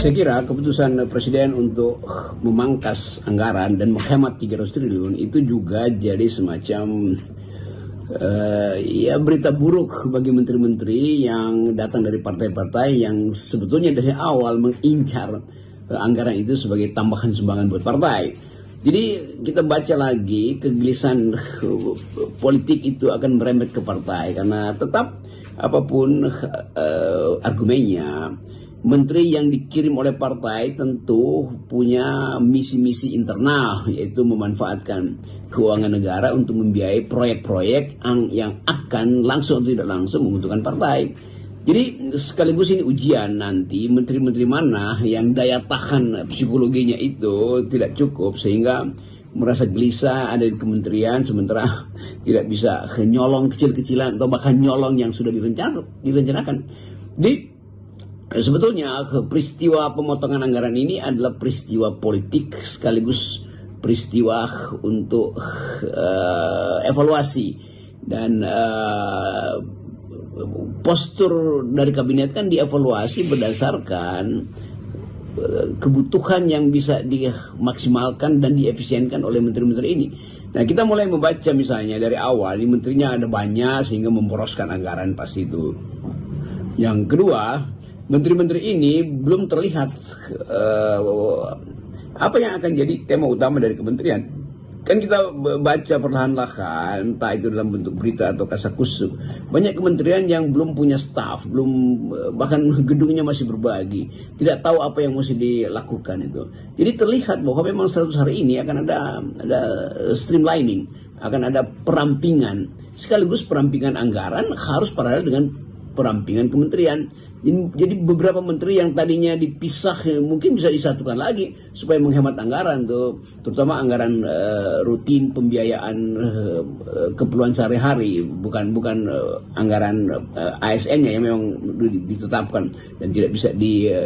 Saya kira keputusan Presiden untuk memangkas anggaran dan menghemat 300 triliun itu juga jadi semacam berita buruk bagi menteri-menteri yang datang dari partai-partai yang sebetulnya dari awal mengincar anggaran itu sebagai tambahan sumbangan buat partai. Jadi kita baca lagi kegelisahan politik itu akan merembet ke partai karena tetap apapun argumennya, menteri yang dikirim oleh partai tentu punya misi-misi internal, yaitu memanfaatkan keuangan negara untuk membiayai proyek-proyek yang akan langsung atau tidak langsung menguntungkan partai. Jadi sekaligus ini ujian nanti menteri-menteri mana yang daya tahan psikologinya itu tidak cukup sehingga merasa gelisah ada di kementerian sementara tidak bisa nyolong kecil-kecilan atau bahkan nyolong yang sudah direncanakan. Jadi sebetulnya peristiwa pemotongan anggaran ini adalah peristiwa politik sekaligus peristiwa untuk evaluasi dan postur dari kabinet kan dievaluasi berdasarkan kebutuhan yang bisa dimaksimalkan dan diefisienkan oleh menteri-menteri ini. Nah, kita mulai membaca misalnya dari awal ini menterinya ada banyak sehingga memboroskan anggaran pasti itu. Yang kedua, menteri-menteri ini belum terlihat apa yang akan jadi tema utama dari kementerian. Kan kita baca perlahan-lahan, entah itu dalam bentuk berita atau kasakusuk. Banyak kementerian yang belum punya staf, bahkan gedungnya masih berbagi, tidak tahu apa yang mesti dilakukan itu. Jadi terlihat bahwa memang 100 hari ini akan ada streamlining, akan ada perampingan. Sekaligus perampingan anggaran harus paralel dengan perampingan kementerian. Jadi beberapa menteri yang tadinya dipisah mungkin bisa disatukan lagi supaya menghemat anggaran tuh, terutama anggaran rutin pembiayaan keperluan sehari-hari, bukan anggaran ASN-nya yang memang ditetapkan dan tidak bisa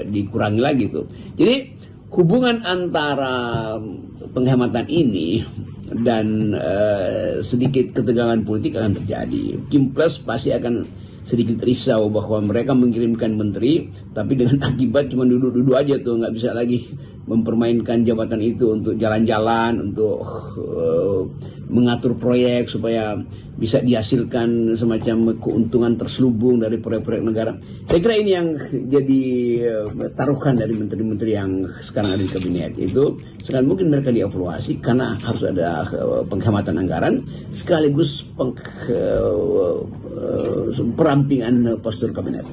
dikurangi lagi tuh. Jadi hubungan antara penghematan ini dan sedikit ketegangan politik akan terjadi. Kim Plus pasti akan sedikit risau bahwa mereka mengirimkan menteri tapi dengan akibat cuma duduk-duduk aja tuh, nggak bisa lagi mempermainkan jabatan itu untuk jalan-jalan, untuk mengatur proyek supaya bisa dihasilkan semacam keuntungan terselubung dari proyek-proyek negara. Saya kira ini yang jadi taruhan dari menteri-menteri yang sekarang ada di kabinet itu. Sekarang mungkin mereka dievaluasi karena harus ada penghematan anggaran sekaligus perampingan postur kabinet.